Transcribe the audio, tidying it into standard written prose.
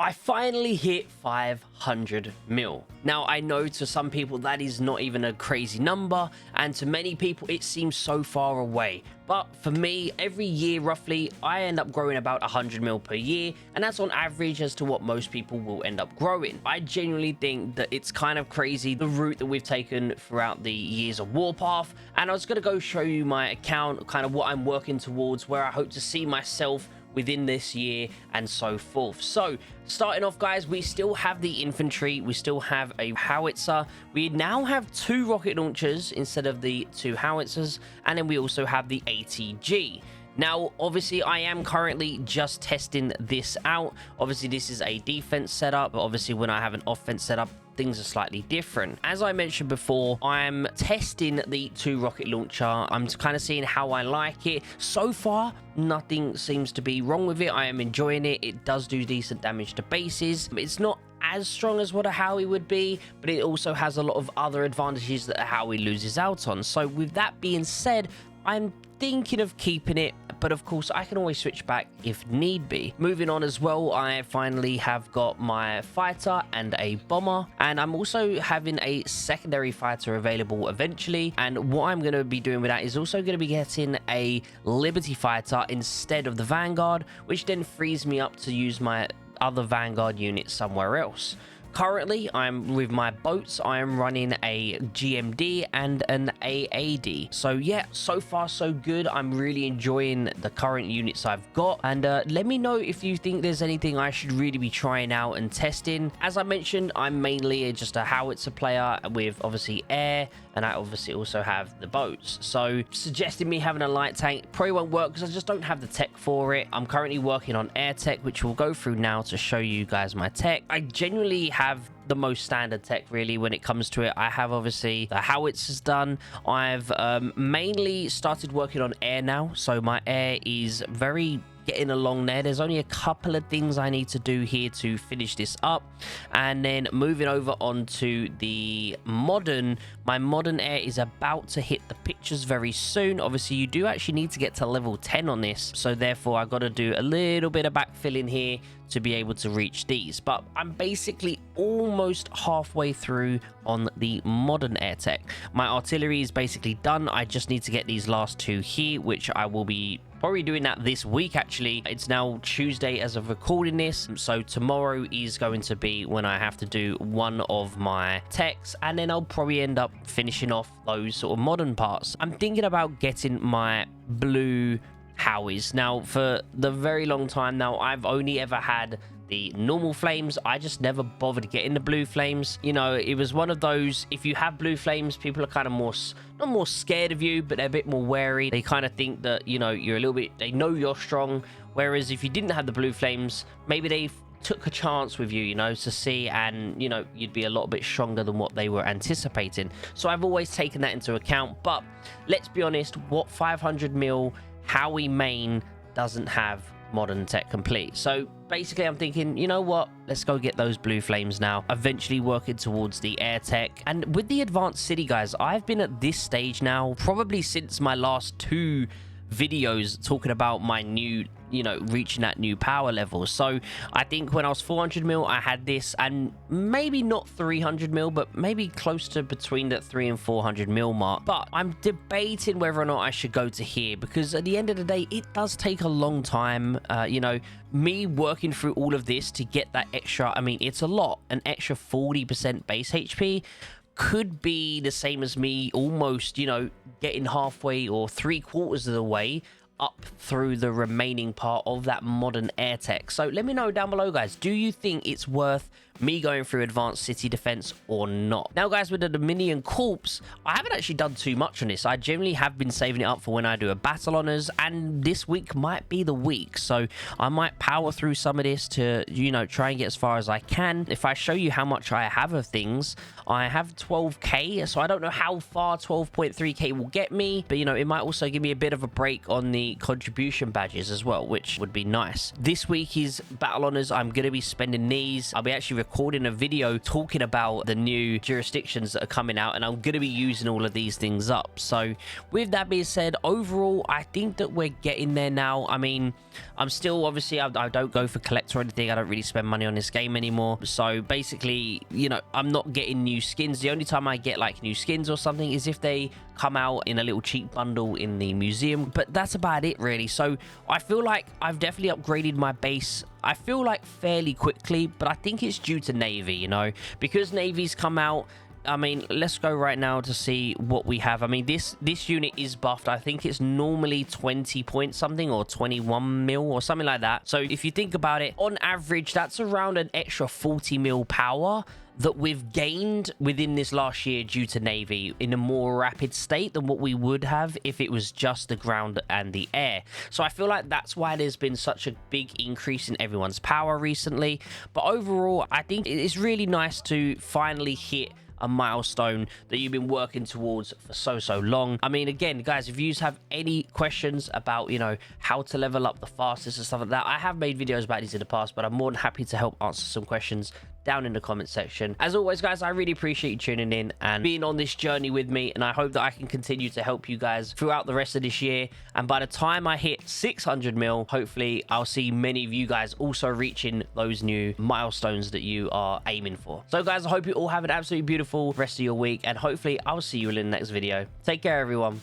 I finally hit 500 mil. Now, I know to some people that is not even a crazy number, and to many people it seems so far away. But for me, every year roughly, I end up growing about 100 mil per year, and that's on average as to what most people will end up growing. I genuinely think that it's kind of crazy the route that we've taken throughout the years of Warpath, and I was going to go show you my account, kind of what I'm working towards, where I hope to see myself within this year and so forth. So starting off, guys, we still have the infantry, we still have a howitzer, we now have 2 rocket launchers instead of the 2 howitzers, and then we also have the ATG. Now, obviously, I am currently just testing this out. Obviously, this is a defense setup, but obviously when I have an offense setup, things are slightly different. As I mentioned before, I'm testing the 2 rocket launcher. I'm kind of seeing how I like it. So far, nothing seems to be wrong with it. I am enjoying it. It does do decent damage to bases. It's not as strong as what a Howie would be, but it also has a lot of other advantages that a Howie loses out on. So with that being said, I'm thinking of keeping it, but of course I can always switch back if need be. Moving on as well, I finally have got my fighter and a bomber, and I'm also having a secondary fighter available eventually, and what I'm going to be doing with that is also going to be getting a Liberty fighter instead of the Vanguard, which then frees me up to use my other Vanguard unit somewhere else. Currently, I'm with my boats, I am running a GMD and an AAD. So yeah, so far so good. I'm really enjoying the current units I've got, and let me know if you think there's anything I should really be trying out and testing. As I mentioned, I'm mainly just a howitzer player with obviously air, and I obviously also have the boats. So suggesting me having a light tank probably won't work because I just don't have the tech for it. I'm currently working on air tech, which we'll go through now to show you guys my tech. I genuinely have the most standard tech really when it comes to it. I have obviously the howitzers done. I've mainly started working on air now, so my air is very getting along there. There's only a couple of things I need to do here to finish this up, and then moving over onto the modern. My modern air is about to hit the pictures very soon. Obviously you do actually need to get to level 10 on this, so therefore I got to do a little bit of backfilling here to be able to reach these, but I'm basically almost halfway through on the modern air tech. My artillery is basically done. I just need to get these last 2 here, which I will be probably doing that this week. Actually, it's now Tuesday as of recording this, so tomorrow is going to be when I have to do one of my techs, and then I'll probably end up finishing off those sort of modern parts. I'm thinking about getting my blue Howies. Now, for the very long time now, I've only ever had the normal flames. I just never bothered getting the blue flames. You know, it was one of those, if you have blue flames, people are kind of more, not more scared of you, but they're a bit more wary. They kind of think that, you know, you're a little bit, they know you're strong. Whereas if you didn't have the blue flames, maybe they took a chance with you, you know, to see, and, you know, you'd be a lot bit stronger than what they were anticipating. So I've always taken that into account. But let's be honest, what 500 mil Howie main doesn't have modern tech complete? So basically I'm thinking, you know what, let's go get those blue flames now, eventually working towards the air tech. And with the advanced city, guys, I've been at this stage now probably since my last 2 videos talking about my new, you know, reaching that new power level. So I think when I was 400 mil I had this, and maybe not 300 mil, but maybe close to between that 300 and 400 mil mark. But I'm debating whether or not I should go to here, because at the end of the day it does take a long time. You know, me working through all of this to get that extra, I mean, it's a lot, an extra 40% base HP could be the same as me almost, you know, getting halfway or 3/4 of the way up through the remaining part of that modern air tech. So let me know down below, guys, do you think it's worth me going through advanced city defense or not? Now, guys, with the Dominion Corps, I haven't actually done too much on this. I generally have been saving it up for when I do a battle honors, and this week might be the week, so I might power through some of this to, you know, try and get as far as I can. If I show you how much I have of things, I have 12k, so I don't know how far 12.3k will get me, but, you know, it might also give me a bit of a break on the contribution badges as well, which would be nice. This week is battle honors. I'm going to be spending these. I'll be actually recording a video talking about the new jurisdictions that are coming out, and I'm going to be using all of these things up. So with that being said, overall, I think that we're getting there now. I mean, I'm still, obviously, I don't go for collect or anything. I don't really spend money on this game anymore. So basically, you know, I'm not getting new skins. The only time I get like new skins or something is if they come out in a little cheap bundle in the museum, but that's about it really. So I feel like I've definitely upgraded my base, I feel like fairly quickly, but I think it's due to Navy, you know, because Navy's come out. I mean, let's go right now to see what we have. I mean, this unit is buffed. I think it's normally 20 point something or 21 mil or something like that. So if you think about it, on average, that's around an extra 40 mil power that we've gained within this last year due to Navy in a more rapid state than what we would have if it was just the ground and the air. So I feel like that's why there's been such a big increase in everyone's power recently. But overall, I think it's really nice to finally hit a milestone that you've been working towards for so long. I mean, again, guys, if you have any questions about, you know, how to level up the fastest and stuff like that, I have made videos about these in the past, but I'm more than happy to help answer some questions down in the comment section. As always, guys, I really appreciate you tuning in and being on this journey with me, and I hope that I can continue to help you guys throughout the rest of this year. And by the time I hit 600 mil, hopefully I'll see many of you guys also reaching those new milestones that you are aiming for. So guys, I hope you all have an absolutely beautiful rest of your week, and hopefully I'll see you in the next video. Take care, everyone.